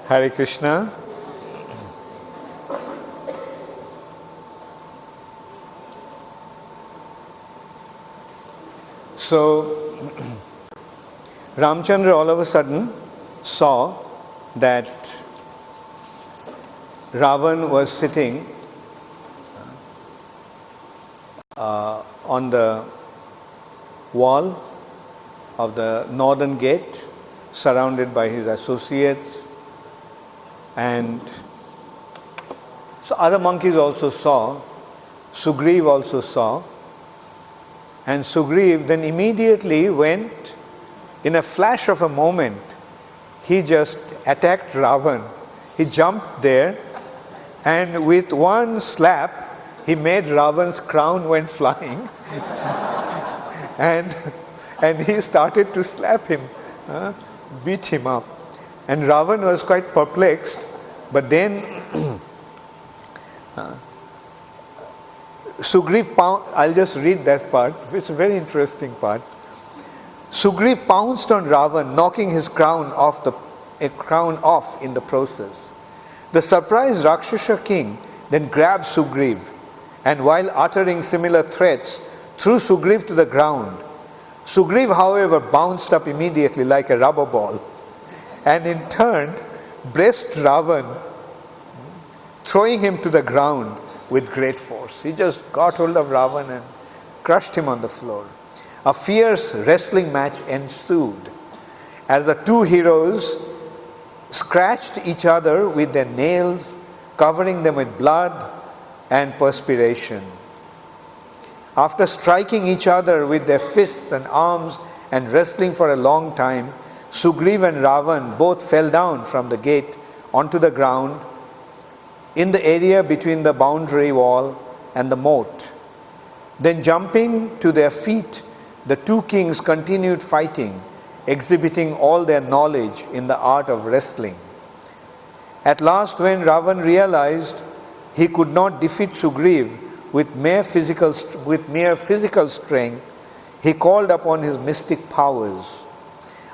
Hare Krishna. So, Ramchandra all of a sudden saw that Ravan was sitting on the wall of the northern gate, surrounded by his associates, and so other monkeys also saw, Sugriv also saw, and Sugriv then immediately went, in a flash of a moment, he just attacked Ravan. He jumped there, and with one slap, he made Ravan's crown went flying, and he started to slap him, beat him up. And Ravan was quite perplexed, but then Sugriv I'll just read that part, it's a very interesting part. Sugriv pounced on Ravan, knocking his crown off in the process. The surprised Rakshasa king then grabbed Sugriv, and while uttering similar threats, threw Sugriv to the ground. Sugriv, however, bounced up immediately like a rubber ball, and in turn braced Ravan, throwing him to the ground with great force. He just got hold of Ravan and crushed him on the floor. A fierce wrestling match ensued as the two heroes scratched each other with their nails, covering them with blood and perspiration. After striking each other with their fists and arms and wrestling for a long time, Sugriv and Ravan both fell down from the gate onto the ground in the area between the boundary wall and the moat. Then jumping to their feet, the two kings continued fighting, exhibiting all their knowledge in the art of wrestling. At last, when Ravan realized he could not defeat Sugriv with mere physical strength, he called upon his mystic powers.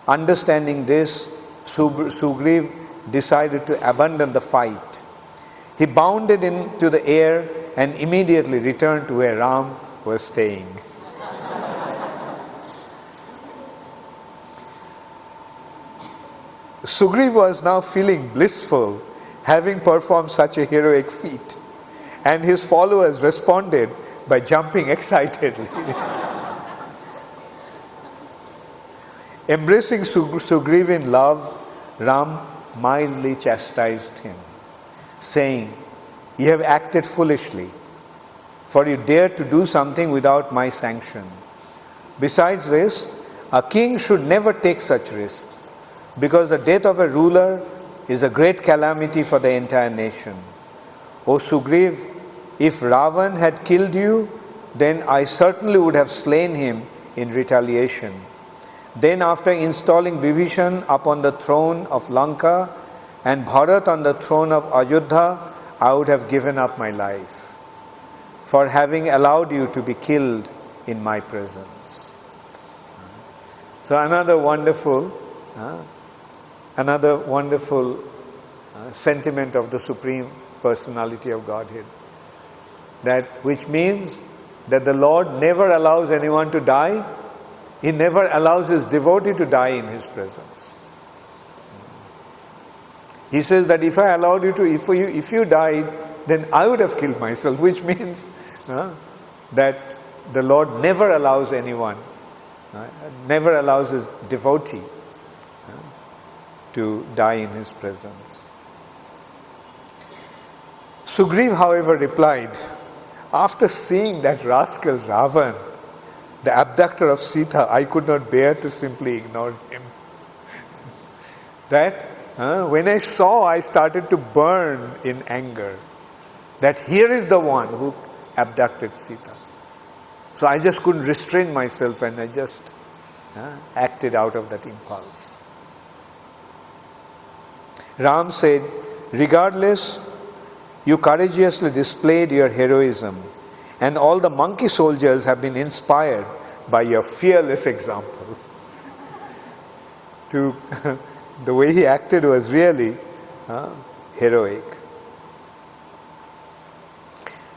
Understanding this, Sugriv decided to abandon the fight. He bounded into the air and immediately returned to where Ram was staying. Sugriv was now feeling blissful, having performed such a heroic feat, and his followers responded by jumping excitedly. Embracing Sugriv in love, Ram mildly chastised him, saying, "You have acted foolishly, for you dared to do something without my sanction. Besides this, a king should never take such risks, because the death of a ruler is a great calamity for the entire nation. O Sugriv, if Ravan had killed you, then I certainly would have slain him in retaliation. Then after installing Vibhishan upon the throne of Lanka and Bharat on the throne of Ayodhya, I would have given up my life for having allowed you to be killed in my presence." So another wonderful sentiment of the Supreme Personality of Godhead, that which means that the Lord never allows anyone to die. He never allows his devotee to die in his presence. He says that if I allowed you to, if you died, then I would have killed myself, which means that the Lord never allows anyone, never allows his devotee to die in his presence. Sugriv, however, replied, "After seeing that rascal Ravan, the abductor of Sita, I could not bear to simply ignore him. That when I saw, I started to burn in anger, that here is the one who abducted Sita. So I just couldn't restrain myself, and I just acted out of that impulse." Ram said, "Regardless, you courageously displayed your heroism, and all the monkey soldiers have been inspired by your fearless example." The way he acted was really heroic.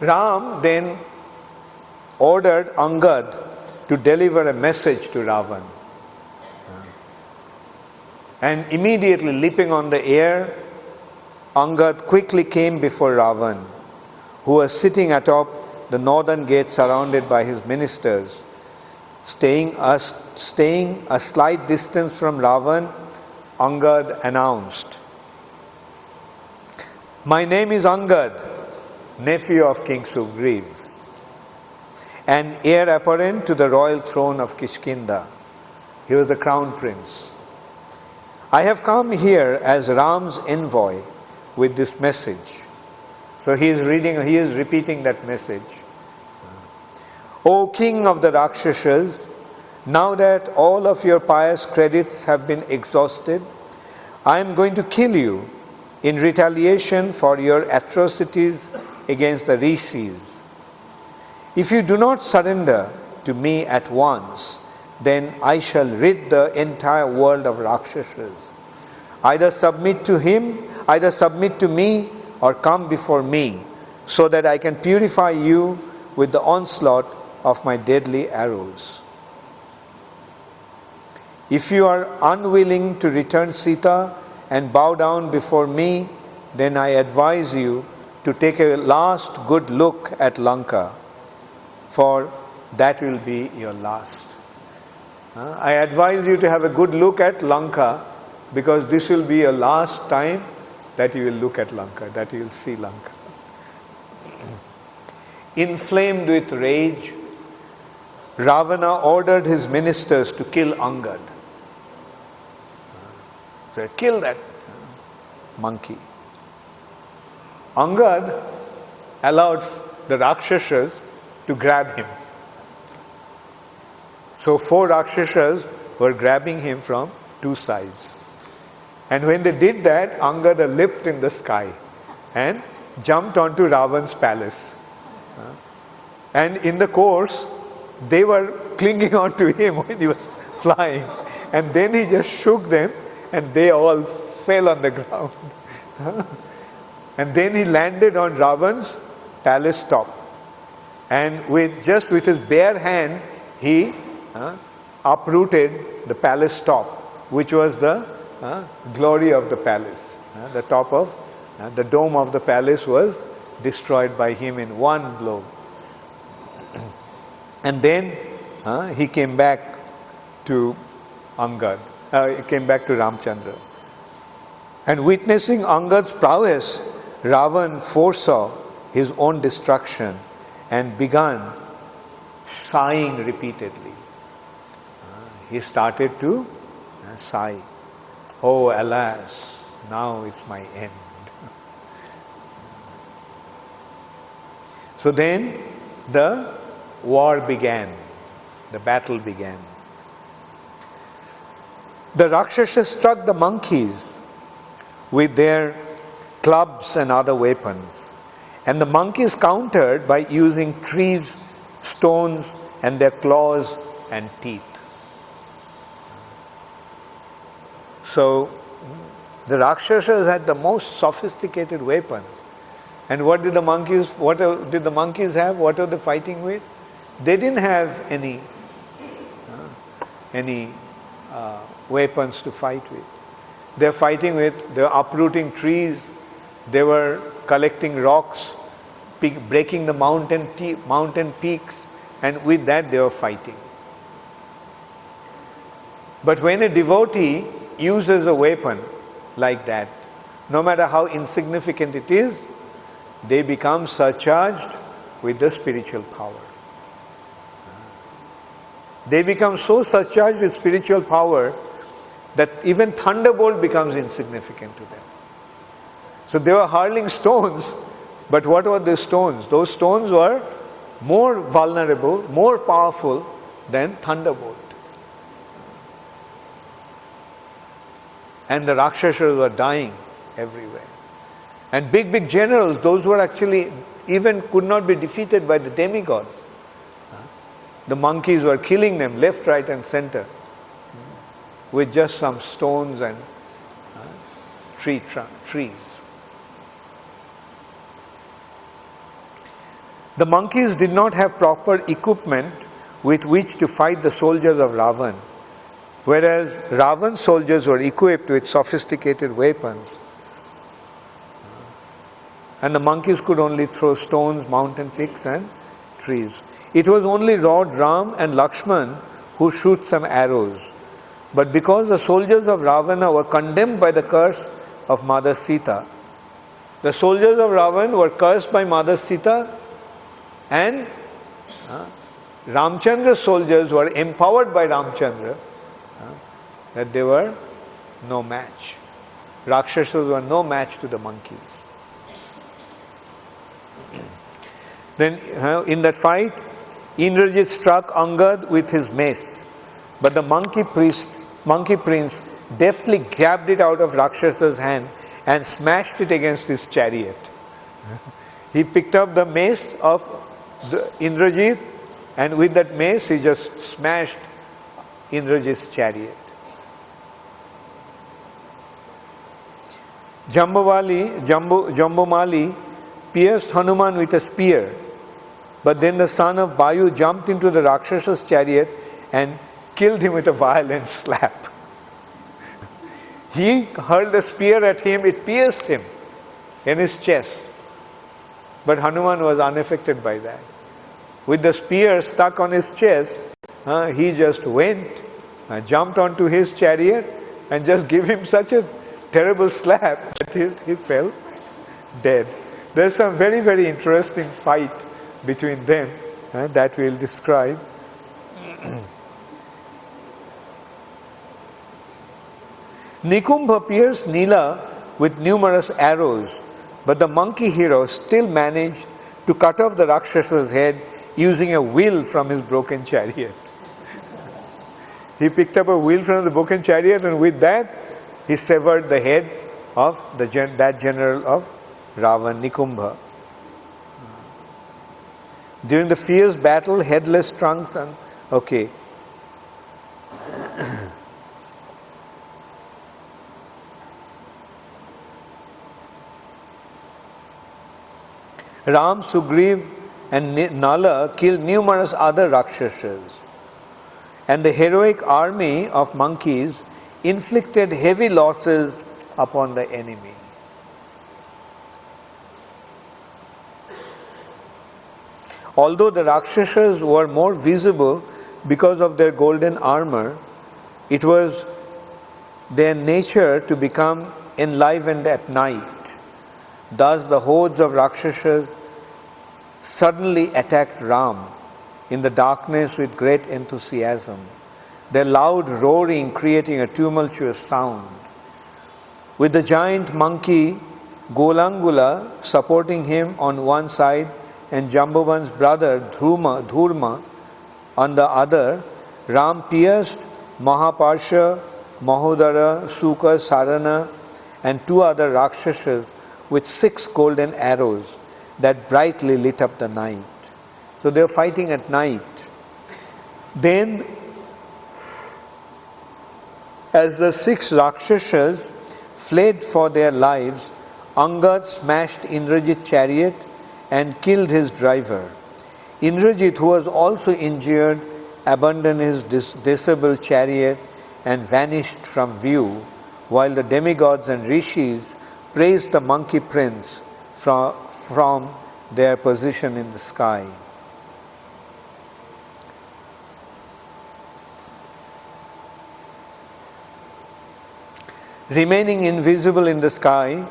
Ram then ordered Angad to deliver a message to Ravan. And immediately leaping on the air, Angad quickly came before Ravan, who was sitting atop the northern gate surrounded by his ministers. Staying a slight distance from Ravan, Angad announced, "My name is Angad, nephew of King Sugriv, and heir apparent to the royal throne of Kishkinda." He was the crown prince. "I have come here as Ram's envoy with this message." So he is repeating that message. "O king of the Rakshasas, now that all of your pious credits have been exhausted, I am going to kill you in retaliation for your atrocities against the rishis. If you do not surrender to me at once, then I shall rid the entire world of Rakshasas. Either submit to me or come before me, so that I can purify you with the onslaught of my deadly arrows. If you are unwilling to return Sita and bow down before me, then I advise you to take a last good look at Lanka, for that will be your last." I advise you to have a good look at Lanka, because this will be your last time that you will look at Lanka, that you will see Lanka. Inflamed with rage, Ravana ordered his ministers to kill Angad. So kill that monkey. Angad allowed the Rakshasas to grab him. So 4 Rakshasas were grabbing him from 2 sides. And when they did that, Angad leapt in the sky and jumped onto Ravan's palace. And in the course, they were clinging on to him when he was flying. And then he just shook them and they all fell on the ground. And then he landed on Ravan's palace top. And with his bare hand, he uprooted the palace top, which was the glory of the palace. The top of the dome of the palace was destroyed by him in one blow. And then he came back to Angad. He came back to Ramchandra. And witnessing Angad's prowess, Ravan foresaw his own destruction and began sighing repeatedly. He started to sigh. "Oh, alas, now it's my end." So then the war began. The battle began. The Rakshasas struck the monkeys with their clubs and other weapons. And the monkeys countered by using trees, stones, and their claws and teeth. So the Rakshasas had the most sophisticated weapons. And what did the monkeys have? What were they fighting with? They didn't have any weapons to fight with. They were uprooting trees, they were collecting rocks, breaking the mountain peaks, and with that they were fighting. But when a devotee uses a weapon like that, no matter how insignificant it is, they become surcharged with the spiritual power. They become so surcharged with spiritual power that even thunderbolt becomes insignificant to them. So they were hurling stones, but what were the stones? Those stones were more vulnerable, more powerful than thunderbolt. And the Rakshasas were dying everywhere. And big generals, those were actually even could not be defeated by the demigods. The monkeys were killing them left, right and center with just some stones trees. The monkeys did not have proper equipment with which to fight the soldiers of Ravan, whereas Ravan's soldiers were equipped with sophisticated weapons. And the monkeys could only throw stones, mountain peaks and trees. It was only Lord Ram and Lakshman who shoot some arrows. But because the soldiers of Ravana were condemned by the curse of Mother Sita, the soldiers of Ravan were cursed by Mother Sita, and Ramchandra's soldiers were empowered by Ramchandra, that they were no match. Rakshasas were no match to the monkeys. Then in that fight, Indrajit struck Angad with his mace, but the monkey prince deftly grabbed it out of Rakshasa's hand and smashed it against his chariot. He picked up the mace of Indrajit, and with that mace he just smashed Indrajit's chariot. Jambomali pierced Hanuman with a spear, but then the son of Bayu jumped into the Rakshasa's chariot and killed him with a violent slap. He hurled a spear at him, it pierced him in his chest. But Hanuman was unaffected by that. With the spear stuck on his chest, he just went, jumped onto his chariot and just gave him such a terrible slap that he fell dead. There's some very, very interesting fight between them that we'll describe. Nikumbha pierced Nila with numerous arrows, but the monkey hero still managed to cut off the Rakshasa's head using a wheel from his broken chariot. He picked up a wheel from the broken chariot, and with that he severed the head of that general of Ravan, Nikumbha. During the fierce battle, headless trunks and Ram, Sugriv and Nala killed numerous other Rakshasas, and the heroic army of monkeys inflicted heavy losses upon the enemy. Although the Rakshasas were more visible because of their golden armor, it was their nature to become enlivened at night. Thus the hordes of Rakshasas suddenly attacked Ram in the darkness with great enthusiasm, their loud roaring creating a tumultuous sound. With the giant monkey Golangula supporting him on one side and Jambavan's brother Dhurma on the other, Ram pierced Mahaparsha, Mahodara, Suka, Sarana and two other Rakshasas with 6 golden arrows that brightly lit up the night. So they were fighting at night. Then, as the 6 Rakshasas fled for their lives, Angad smashed Indrajit's chariot and killed his driver. Indrajit, who was also injured, abandoned his disabled chariot and vanished from view, while the demigods and rishis praised the monkey prince from their position in the sky. Remaining invisible in the sky,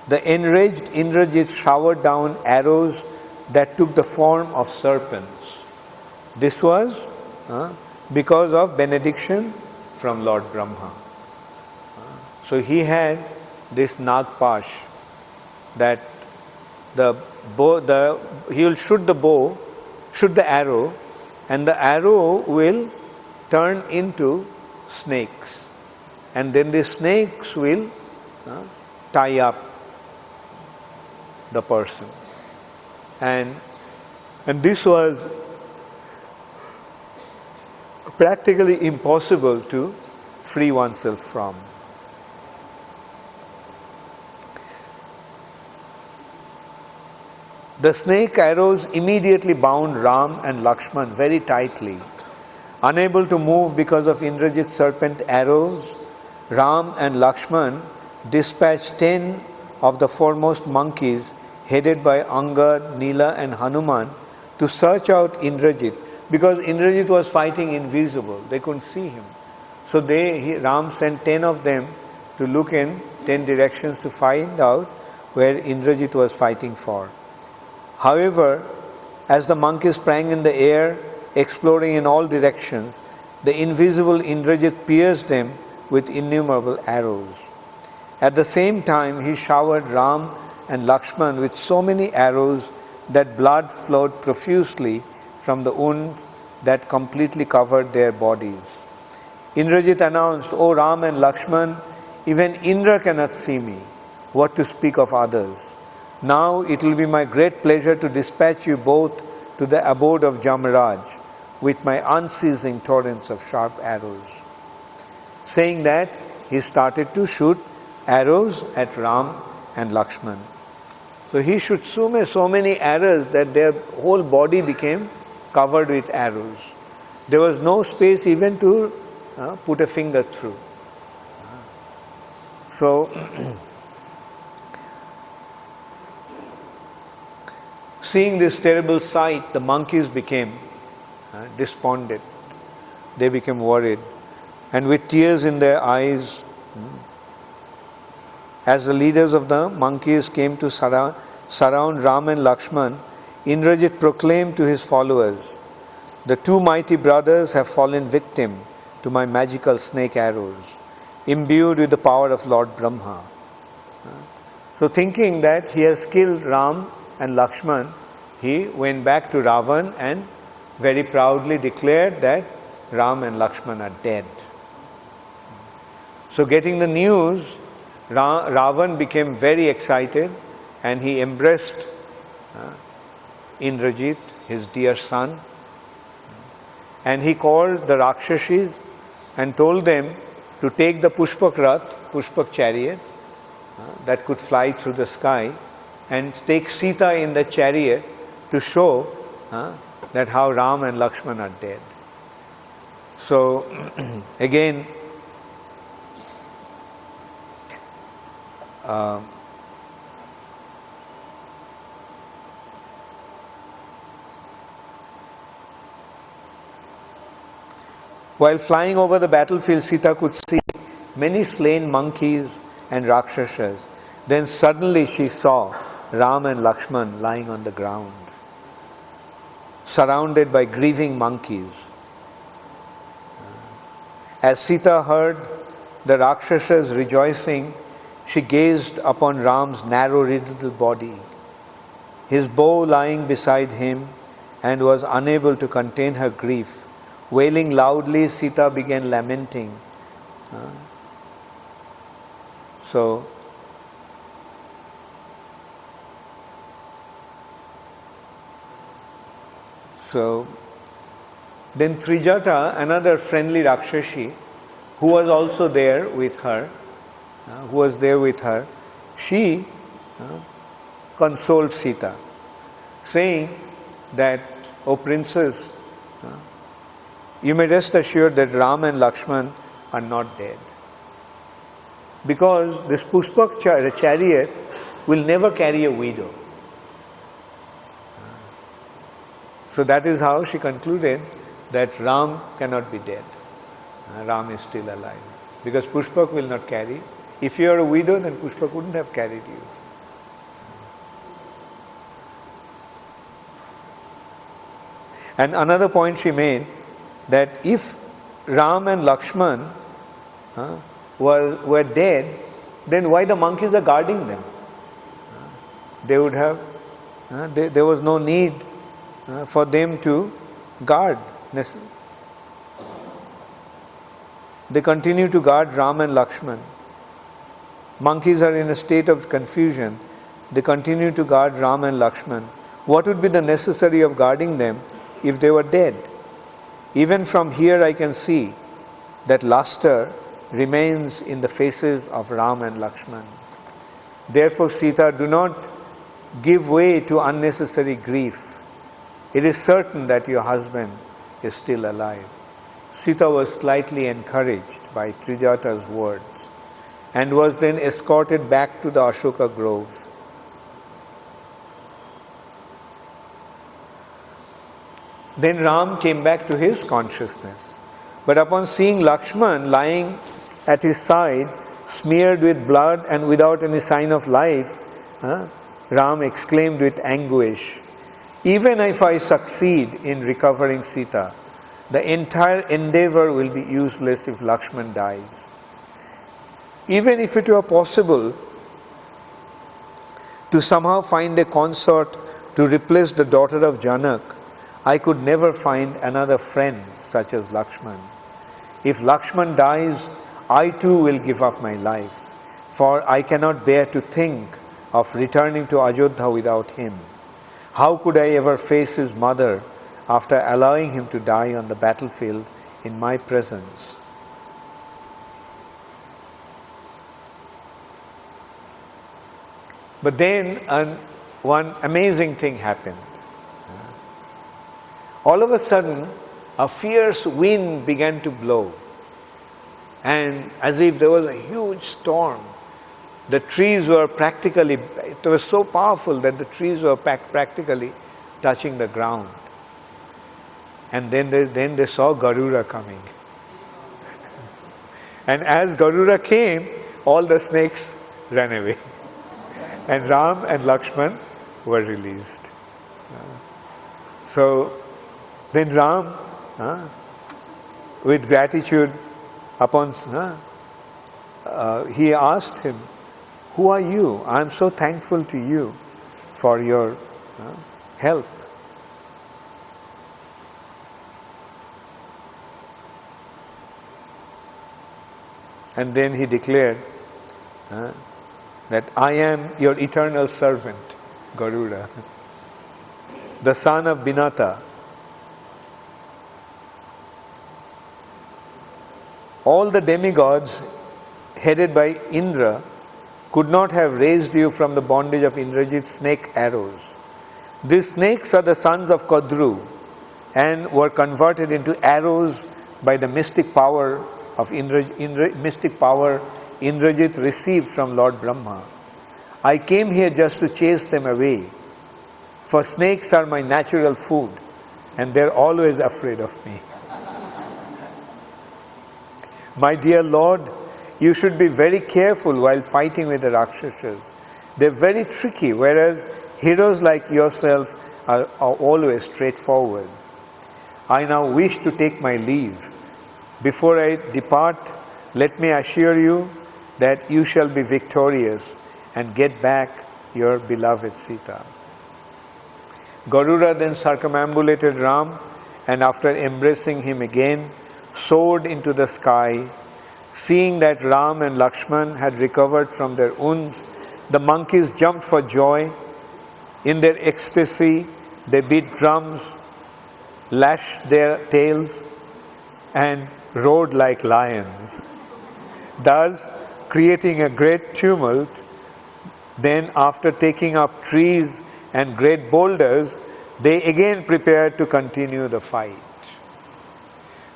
the enraged Indrajit showered down arrows that took the form of serpents. This was because of benediction from Lord Brahma. So he had this Nagpash, that he will shoot the arrow, and the arrow will turn into snakes, and then the snakes will tie up the person, and this was practically impossible to free oneself from. The snake arrows immediately bound Ram and Lakshman very tightly. Unable to move because of Indrajit's serpent arrows, Ram and Lakshman dispatched 10 of the foremost monkeys headed by Angad, Nila and Hanuman to search out Indrajit, because Indrajit was fighting invisible. They couldn't see him. So Ram sent 10 of them to look in 10 directions to find out where Indrajit was fighting for. However, as the monkeys sprang in the air, exploring in all directions, the invisible Indrajit pierced them with innumerable arrows. At the same time, he showered Ram and Lakshman with so many arrows that blood flowed profusely from the wound that completely covered their bodies. Indrajit announced, "O Ram and Lakshman, even Indra cannot see me, what to speak of others. Now it will be my great pleasure to dispatch you both to the abode of Jamaraj with my unceasing torrents of sharp arrows." Saying that, he started to shoot arrows at Ram and Lakshman. So he shot so many arrows that their whole body became covered with arrows. There was no space even to put a finger through. So, seeing this terrible sight, the monkeys became despondent. They became worried. And with tears in their eyes, as the leaders of the monkeys came to surround Ram and Lakshman, Indrajit proclaimed to his followers, "The two mighty brothers have fallen victim to my magical snake arrows, imbued with the power of Lord Brahma." So thinking that he has killed Ram and Lakshman, he went back to Ravan and very proudly declared that Ram and Lakshman are dead. So getting the news, Ravan became very excited and he embraced Indrajit, his dear son, and he called the Rakshashis and told them to take the Pushpak Rath, Pushpak chariot that could fly through the sky, and take Sita in the chariot to show that how Ram and Lakshman are dead. So again, while flying over the battlefield, Sita could see many slain monkeys and Rakshasas. Then suddenly she saw Ram and Lakshman lying on the ground, surrounded by grieving monkeys. As Sita heard the Rakshasas rejoicing, she gazed upon Ram's narrow-riddled body, his bow lying beside him, and was unable to contain her grief. Wailing loudly, Sita began lamenting. So then Trijata, another friendly Rakshashi, who was also there with her, she consoled Sita, saying that, "O princess, you may rest assured that Ram and Lakshman are not dead. Because this Pushpak chariot will never carry a widow." So that is how she concluded that Ram cannot be dead. Ram is still alive. Because Pushpak will not carry. If you are a widow, then Pushpak wouldn't have carried you. And another point she made, that if Ram and Lakshman were dead, then why the monkeys are guarding them? They would have, there was no need for them to guard. They continue to guard Ram and Lakshman. Monkeys are in a state of confusion. They continue to guard Ram and Lakshman. What would be the necessity of guarding them if they were dead? Even from here I can see that luster remains in the faces of Ram and Lakshman. Therefore, Sita, do not give way to unnecessary grief. It is certain that your husband is still alive. Sita was slightly encouraged by Trijata's words and was then escorted back to the Ashoka grove. Then Ram came back to his consciousness. But upon seeing Lakshman lying at his side, smeared with blood and without any sign of life, Ram exclaimed with anguish, "Even if I succeed in recovering Sita, the entire endeavor will be useless if Lakshman dies. Even if it were possible to somehow find a consort to replace the daughter of Janak, I could never find another friend such as Lakshman. If Lakshman dies, I too will give up my life, for I cannot bear to think of returning to Ajodhya without him. How could I ever face his mother after allowing him to die on the battlefield in my presence?" But then one amazing thing happened. All of a sudden, a fierce wind began to blow, and as if there was a huge storm. The trees were practically, it was so powerful that the trees were practically touching the ground. And then they saw Garuda coming. And as Garuda came, all the snakes ran away. And Ram and Lakshman were released. So then Ram, with gratitude upon, he asked him, "Who are you? I am so thankful to you for your help." And then he declared that I am your eternal servant, Garuda, the son of Binata. All the demigods headed by Indra could not have raised you from the bondage of Indrajit's snake arrows. These snakes are the sons of Kadru and were converted into arrows by the mystic power of Indrajit received from Lord Brahma. I came here just to chase them away, for snakes are my natural food and they're always afraid of me. My dear Lord, you should be very careful while fighting with the Rakshasas. They're very tricky, whereas heroes like yourself are always straightforward. I now wish to take my leave. Before I depart, let me assure you that you shall be victorious and get back your beloved Sita. Garuda then circumambulated Ram, and after embracing him again, soared into the sky. Seeing that Ram and Lakshman had recovered from their wounds, the monkeys jumped for joy. In their ecstasy, they beat drums, lashed their tails, and roared like lions, thus creating a great tumult. Then, after taking up trees and great boulders, they again prepared to continue the fight.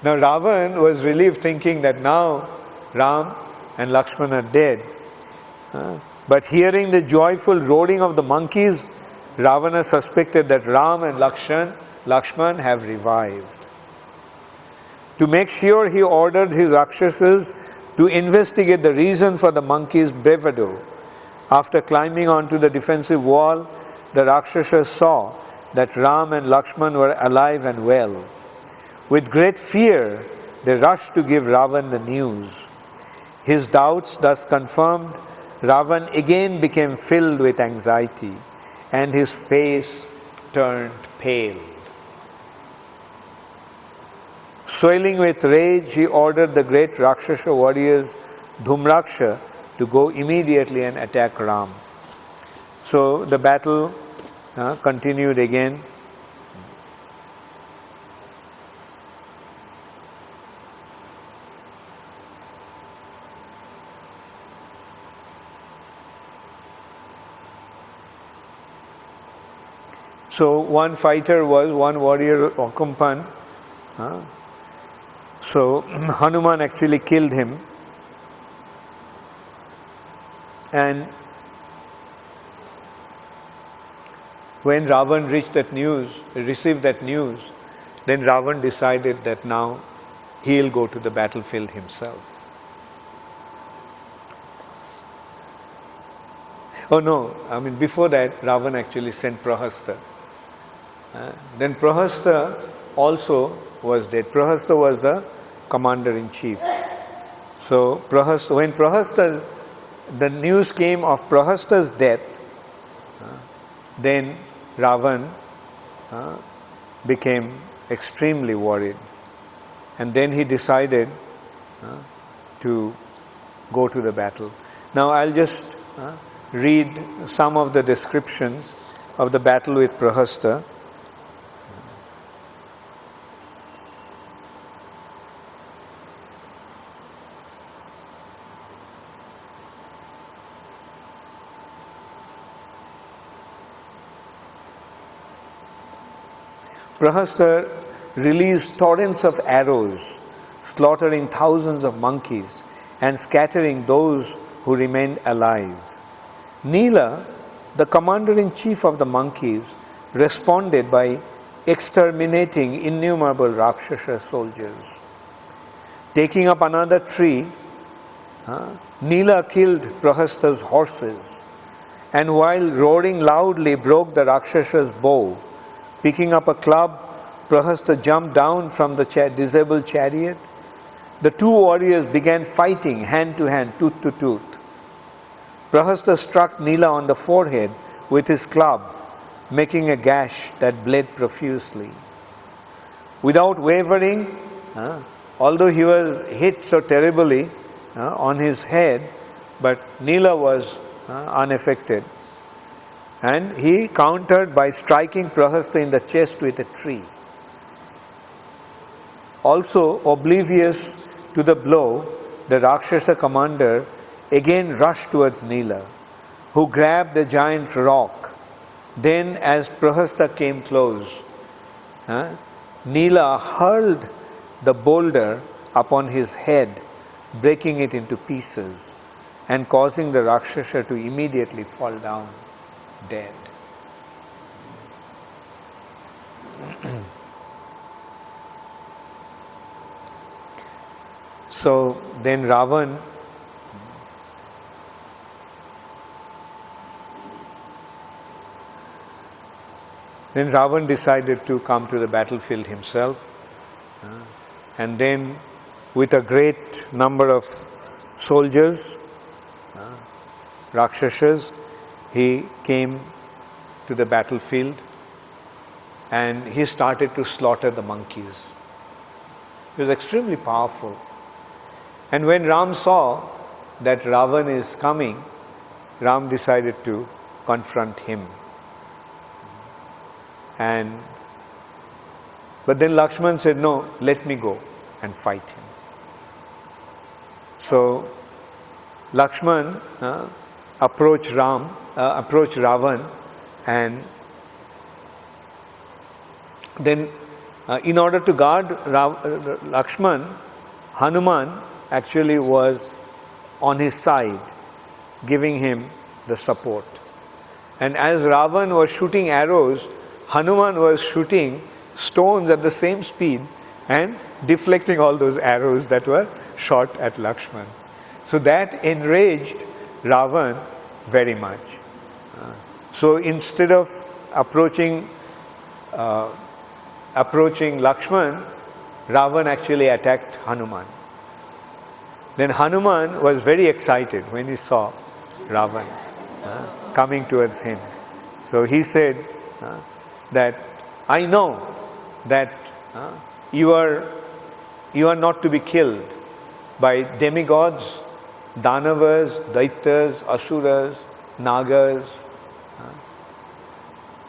Now Ravan was relieved, thinking that now Ram and Lakshman are dead. But hearing the joyful roaring of the monkeys, Ravana suspected that Ram and Lakshman have revived. To make sure, he ordered his Rakshasas to investigate the reason for the monkeys' bravado. After climbing onto the defensive wall, the Rakshasas saw that Ram and Lakshman were alive and well. With great fear, they rushed to give Ravan the news. His doubts thus confirmed, Ravan again became filled with anxiety, and his face turned pale. Swelling with rage, he ordered the great Rakshasa warriors Dhumraksha to go immediately and attack Ram. So the battle continued again. So one warrior or Kumpan. So Hanuman actually killed him. And when Ravan received that news, then Ravan decided that now he'll go to the battlefield himself. Oh no, before that, Ravan actually sent Prahasta. Then Prahasta also was dead. Prahasta was the commander-in-chief. So when the news came of Prahasta's death, then Ravan became extremely worried. And then he decided to go to the battle. Now I'll just read some of the descriptions of the battle with Prahasta. Prahasta released torrents of arrows, slaughtering thousands of monkeys and scattering those who remained alive. Nila, the commander-in-chief of the monkeys, responded by exterminating innumerable Rakshasa soldiers. Taking up another tree, Nila killed Prahasta's horses, and while roaring loudly broke the Rakshasa's bow. Picking up a club, Prahasta jumped down from the disabled chariot. The two warriors began fighting hand to hand, tooth to tooth. Prahasta struck Nila on the forehead with his club, making a gash that bled profusely. Without wavering, although he was hit so terribly on his head, but Nila was unaffected. And he countered by striking Prahasta in the chest with a tree. Also, oblivious to the blow, the Rakshasa commander again rushed towards Nila, who grabbed a giant rock. Then, as Prahasta came close, Nila hurled the boulder upon his head, breaking it into pieces and causing the Rakshasa to immediately fall down dead. So then Ravan decided to come to the battlefield himself, and then with a great number of soldiers, Rakshasas, he came to the battlefield and he started to slaughter the monkeys. He was extremely powerful. And when Ram saw that Ravan is coming, Ram decided to confront him. But then Lakshman said, no, let me go and fight him. So Lakshman approached Ravan, and then in order to guard Lakshman, Hanuman actually was on his side, giving him the support. And as Ravan was shooting arrows, Hanuman was shooting stones at the same speed and deflecting all those arrows that were shot at Lakshman. So that enraged Ravan very much. So instead of approaching Lakshman, Ravan actually attacked Hanuman. Then Hanuman was very excited when he saw Ravan coming towards him. So he said that I know that you are not to be killed by demigods, Danavas, Daityas, Asuras, Nagas.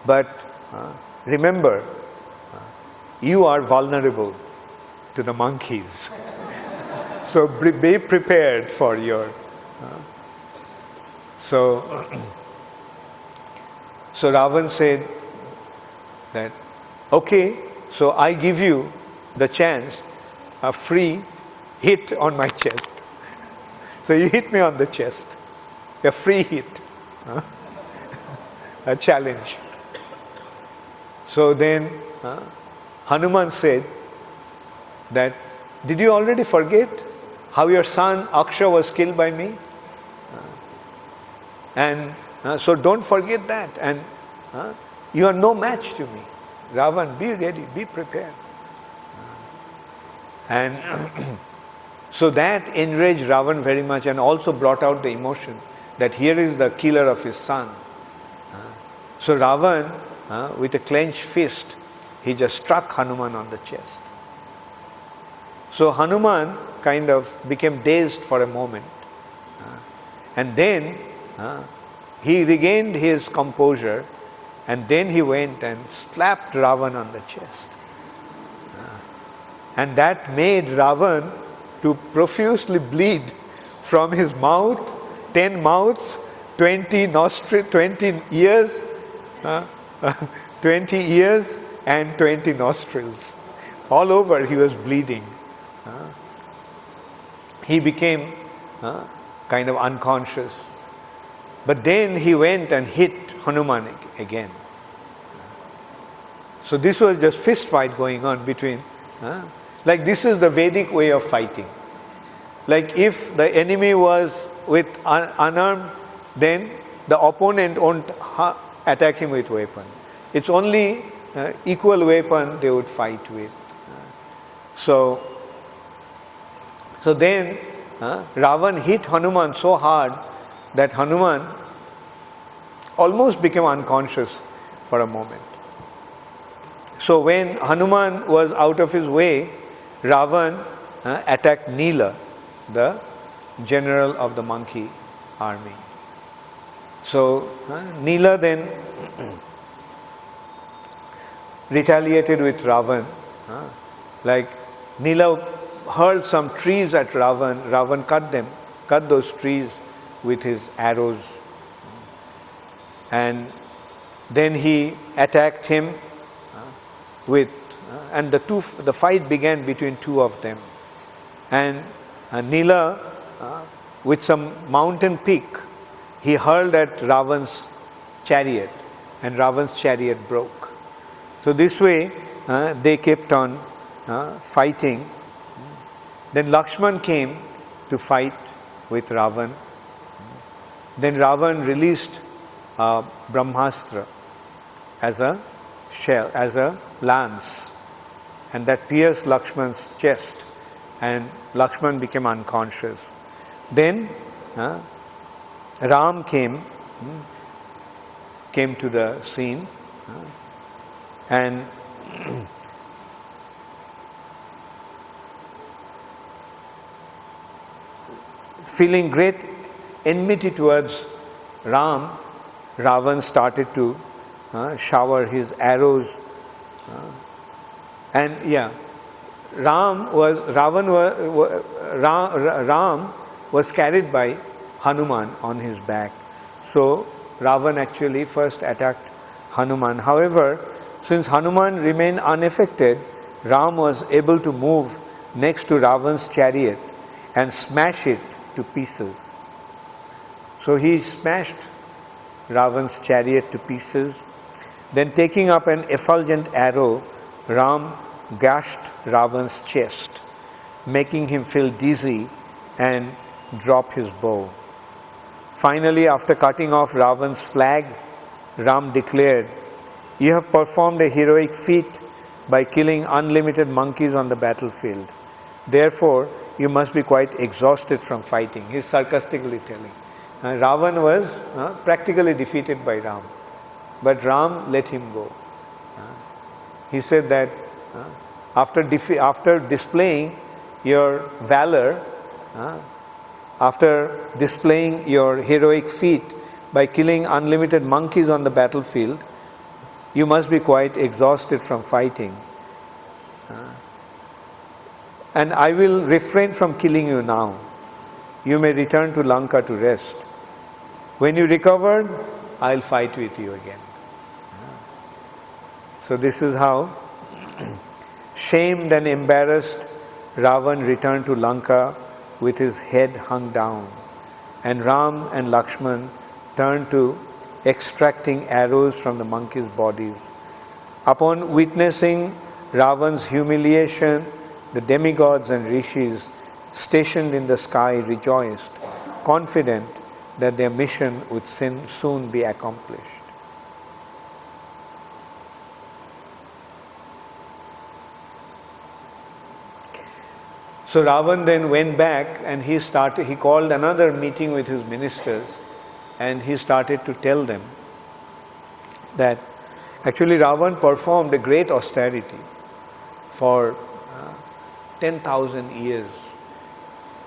But remember, you are vulnerable to the monkeys. So be prepared for your... So Ravan said that, okay, so I give you the chance, a free hit on my chest. So you hit me on the chest, a free hit, a challenge. So then Hanuman said that, did you already forget how your son Aksha was killed by me? And so don't forget that. And you are no match to me. Ravan, be ready, be prepared. And so that enraged Ravan very much, and also brought out the emotion that here is the killer of his son. So Ravan, with a clenched fist, he just struck Hanuman on the chest. So Hanuman kind of became dazed for a moment. And then he regained his composure, and then he went and slapped Ravan on the chest. And that made Ravan to profusely bleed from his mouth, 10 mouths, 20 nostrils, 20 ears, 20 ears and 20 nostrils. All over he was bleeding. He became kind of unconscious. But then he went and hit Hanuman again. So this was just fist fight going on between. Like this is the Vedic way of fighting. Like if the enemy was with unarmed, then the opponent won't attack him with weapon. It's only equal weapon they would fight with. So then Ravan hit Hanuman so hard that Hanuman almost became unconscious for a moment. So when Hanuman was out of his way, Ravan attacked Nila, the general of the monkey army. So Nila then retaliated with Ravan. Like Nila hurled some trees at Ravan. Ravan cut those trees with his arrows. And then he attacked him with, and the fight began between two of them. And Nila, with some mountain peak, he hurled at Ravan's chariot, and Ravan's chariot broke. So this way, they kept on fighting. Then Lakshman came to fight with Ravan. Then Ravan released Brahmastra as a shell, as a lance, and that pierced Lakshman's chest, and Lakshman became unconscious. Then Ram came to the scene, and feeling great enmity towards Ram, Ravan started to shower his arrows, and Ram was carried by Hanuman on his back. So Ravan actually first attacked Hanuman. However, since Hanuman remained unaffected, Ram was able to move next to Ravan's chariot and smash it to pieces. So he smashed Ravan's chariot to pieces. Then taking up an effulgent arrow, Ram gashed Ravan's chest, making him feel dizzy and drop his bow. Finally, after cutting off Ravan's flag, Ram declared, "You have performed a heroic feat by killing unlimited monkeys on the battlefield. Therefore, you must be quite exhausted from fighting." He's sarcastically telling. Ravan was practically defeated by Ram, but Ram let him go. He said that after displaying your valor, after displaying your heroic feat by killing unlimited monkeys on the battlefield, you must be quite exhausted from fighting. And I will refrain from killing you now. You may return to Lanka to rest. When you recover, I'll fight with you again. So this is how, shamed and embarrassed, Ravan returned to Lanka with his head hung down. And Ram and Lakshman turned to extracting arrows from the monkeys' bodies. Upon witnessing Ravan's humiliation, the demigods and rishis stationed in the sky rejoiced, confident that their mission would soon be accomplished. So Ravan then went back and he called another meeting with his ministers, and he started to tell them that actually Ravan performed a great austerity for 10,000 years.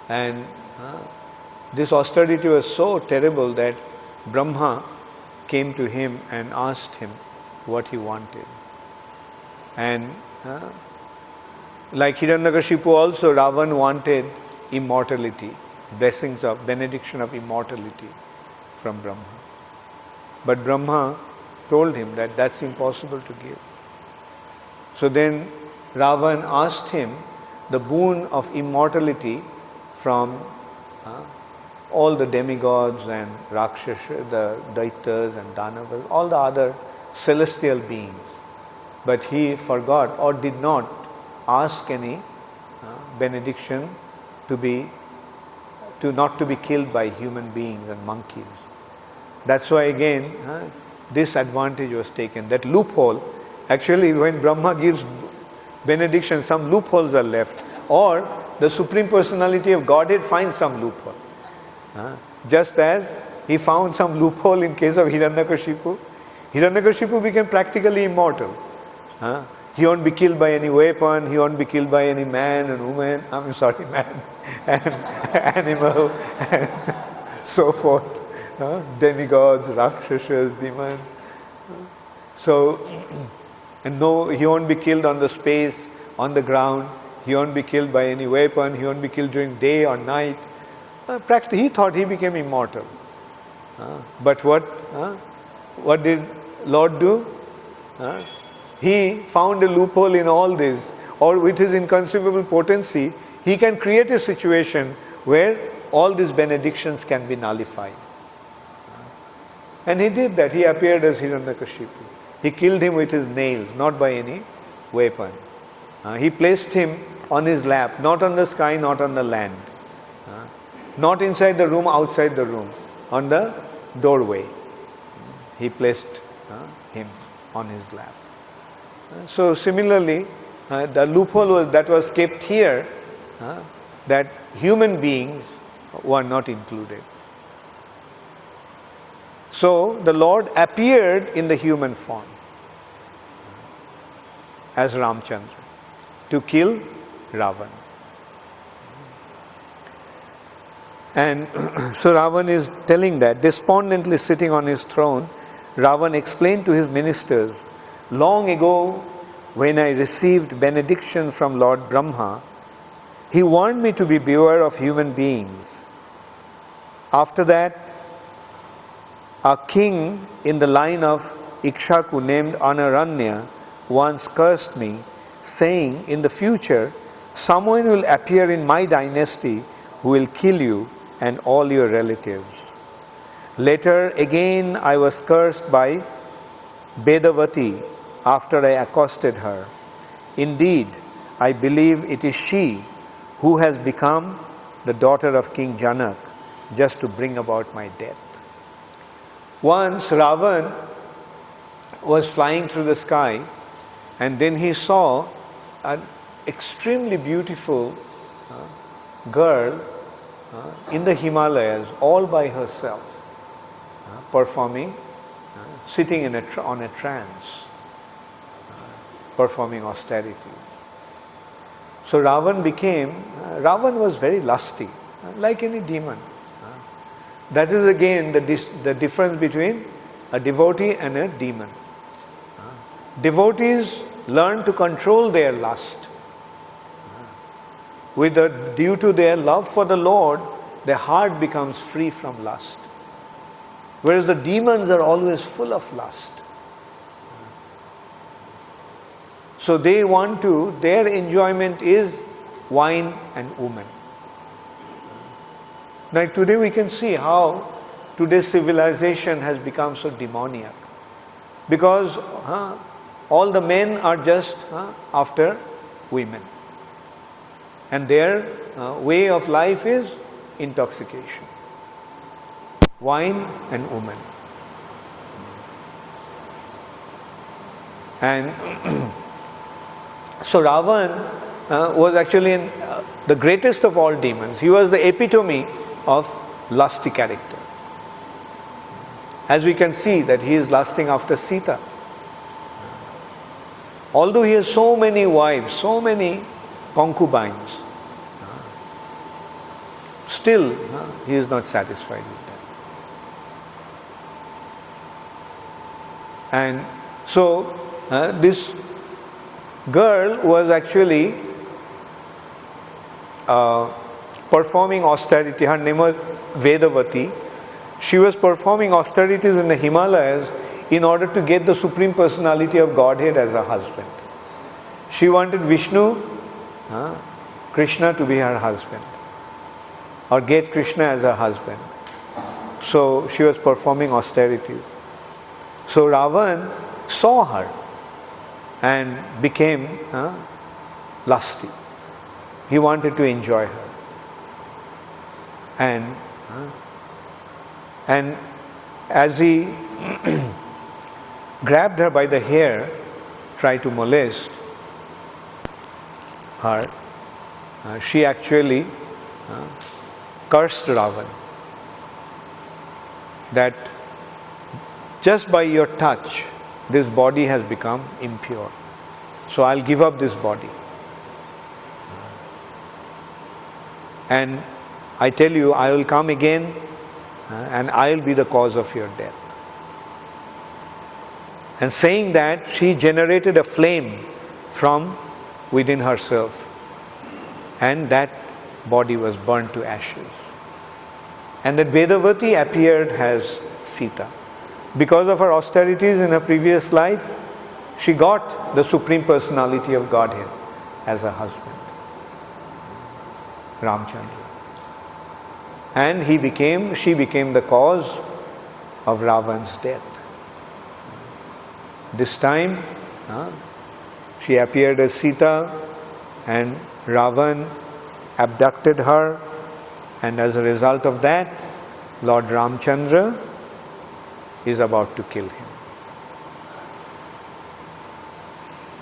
And this austerity was so terrible that Brahma came to him and asked him what he wanted. And like Hiranyakashipu also, Ravan wanted immortality, benediction of immortality from Brahma. But Brahma told him that that's impossible to give. So then Ravan asked him the boon of immortality from all the demigods and Rakshasa, the Daitas and Danavas, all the other celestial beings. But he forgot or did not ask any benediction not to be killed by human beings and monkeys. That's why again this advantage was taken. That loophole, actually when Brahma gives benediction, some loopholes are left, or the Supreme Personality of Godhead finds some loophole. Just as he found some loophole in case of Hiranyakashipu. Hiranyakashipu became practically immortal. He won't be killed by any weapon, he won't be killed by any man and woman, man and animal and so forth. Demigods, Rakshasas, demons. So, and no, he won't be killed on the space, on the ground, he won't be killed by any weapon, he won't be killed during day or night. He thought he became immortal. But what did Lord do? He found a loophole in all this, or with his inconceivable potency, he can create a situation where all these benedictions can be nullified. And he did that. He appeared as Hiranyakashipu. He killed him with his nails, not by any weapon. He placed him on his lap, not on the sky, not on the land. Not inside the room, outside the room, on the doorway. He placed him on his lap. So similarly, the loophole that was kept here, that human beings were not included. So the Lord appeared in the human form as Ramchandra to kill Ravan. And so Ravan is telling that, despondently sitting on his throne, Ravan explained to his ministers, long ago when I received benediction from Lord Brahma, he warned me to be beware of human beings. After that, a king in the line of Ikshaku named Anaranya once cursed me, saying, in the future, someone will appear in my dynasty who will kill you and all your relatives. Later again I was cursed by Bedavati after I accosted her. Indeed, I believe it is she who has become the daughter of King Janak just to bring about my death. Once Ravan was flying through the sky, and then he saw an extremely beautiful girl in the Himalayas all by herself, performing, sitting on a trance, performing austerity. So Ravan was very lusty, like any demon. That is again the difference between a devotee and a demon. Devotees learn to control their lust. Due to their love for the Lord, their heart becomes free from lust. Whereas the demons are always full of lust. So their enjoyment is wine and women. Now today we can see how today's civilization has become so demoniac. Because all the men are just after women. And their way of life is intoxication. Wine and women. And so Ravan was actually the greatest of all demons. He was the epitome of lusty character. As we can see that he is lusting after Sita. Although he has so many wives, so many concubines, still he is not satisfied with them. And so this girl was actually performing austerity. Her name was Vedavati. She was performing austerities in the Himalayas in order to get the Supreme Personality of Godhead as a husband. She wanted Vishnu, Krishna to be her husband, or get Krishna as her husband. So she was performing austerities. So Ravan saw her and became lusty. He wanted to enjoy her. And as he grabbed her by the hair, tried to molest her, she actually cursed Ravan that just by your touch, this body has become impure. So I'll give up this body. And I tell you, I will come again and I'll be the cause of your death. And saying that, she generated a flame from within herself. And that body was burnt to ashes. And that Vedavati appeared as Sita. Because of her austerities in her previous life, she got the Supreme Personality of Godhead as a husband, Ramchandra. And she became the cause of Ravan's death. This time, she appeared as Sita, and Ravan abducted her, and as a result of that, Lord Ramchandra is about to kill him.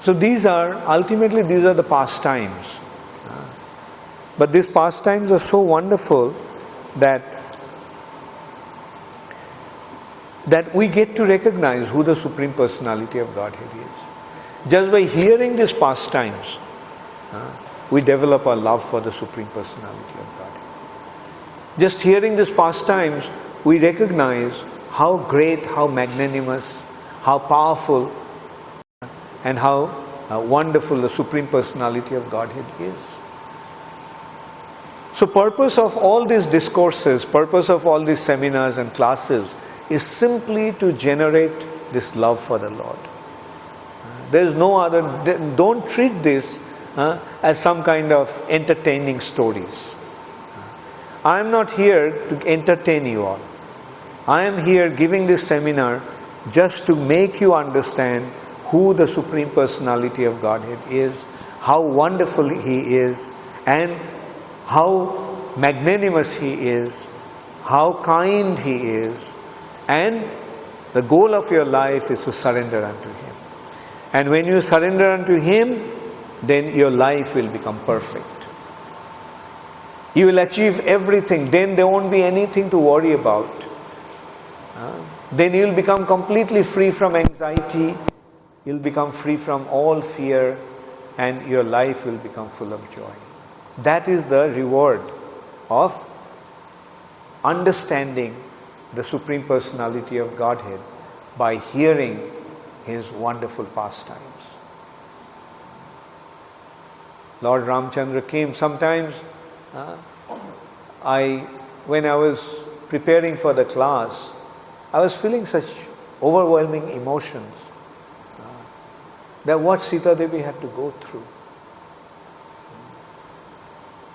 So ultimately these are the pastimes. But these pastimes are so wonderful that we get to recognize who the Supreme Personality of Godhead is. Just by hearing these pastimes, we develop a love for the Supreme Personality of Godhead. Just hearing these pastimes, we recognize how great, how magnanimous, how powerful, and how wonderful the Supreme Personality of Godhead is. So purpose of all these discourses, purpose of all these seminars and classes is simply to generate this love for the Lord. There is no other, don't treat this as some kind of entertaining stories. I am not here to entertain you all. I am here giving this seminar just to make you understand who the Supreme Personality of Godhead is, how wonderful He is, and how magnanimous He is, how kind He is, and the goal of your life is to surrender unto Him. And when you surrender unto Him, then your life will become perfect. You will achieve everything. Then there won't be anything to worry about. Then you will become completely free from anxiety. You will become free from all fear, and your life will become full of joy. That is the reward of understanding the Supreme Personality of Godhead by hearing His wonderful pastimes. Lord Ramchandra came sometimes. When I was preparing for the class, I was feeling such overwhelming emotions. that what Sita Devi had to go through.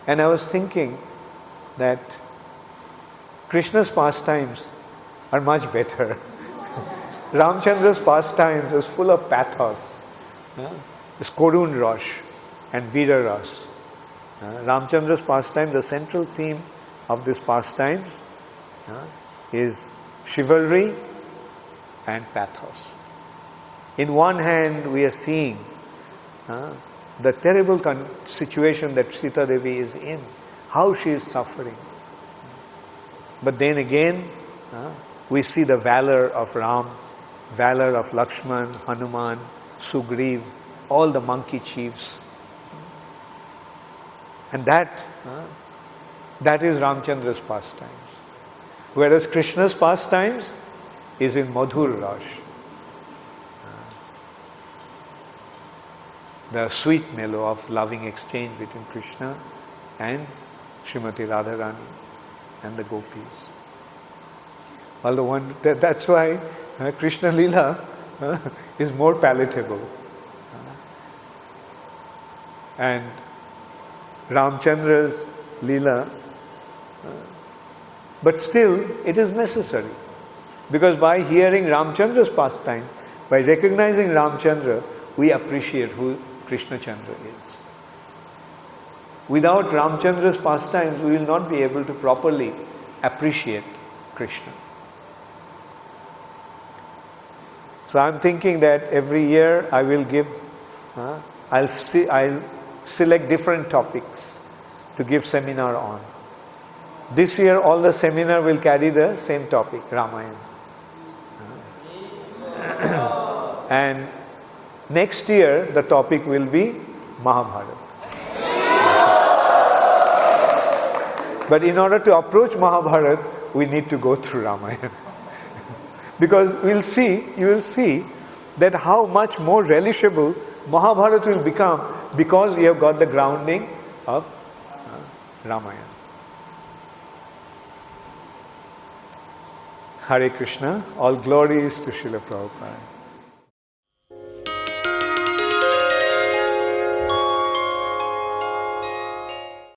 And I was thinking that Krishna's pastimes are much better. Ramchandra's pastimes is full of pathos. It's Korun Rosh and Veera Ras. Ramchandra's pastime, the central theme of this pastime is chivalry and pathos. In one hand, we are seeing the terrible situation that Sita Devi is in, how she is suffering. But then again, we see the valor of Ram, valor of Lakshman, Hanuman, Sugriv, all the monkey chiefs. And that is Ramchandra's pastimes. Whereas Krishna's pastimes is in Madhur Rash. The sweet mellow of loving exchange between Krishna and Srimati Radharani and the gopis. Although that's why Krishna Leela is more palatable. And Ramchandra's Leela, but still it is necessary. Because by hearing Ramchandra's pastime, by recognizing Ramchandra, we appreciate who Krishna Chandra is. Without Ramchandra's pastimes, we will not be able to properly appreciate Krishna. So I'm thinking that every year I will give, I'll select different topics to give seminar on. This year all the seminar will carry the same topic, Ramayan. And next year the topic will be Mahabharata. But in order to approach Mahabharata, we need to go through Ramayan. Because you will see that how much more relishable Mahabharata will become because we have got the grounding of Ramayan. Hare Krishna, all glories to Srila Prabhupada.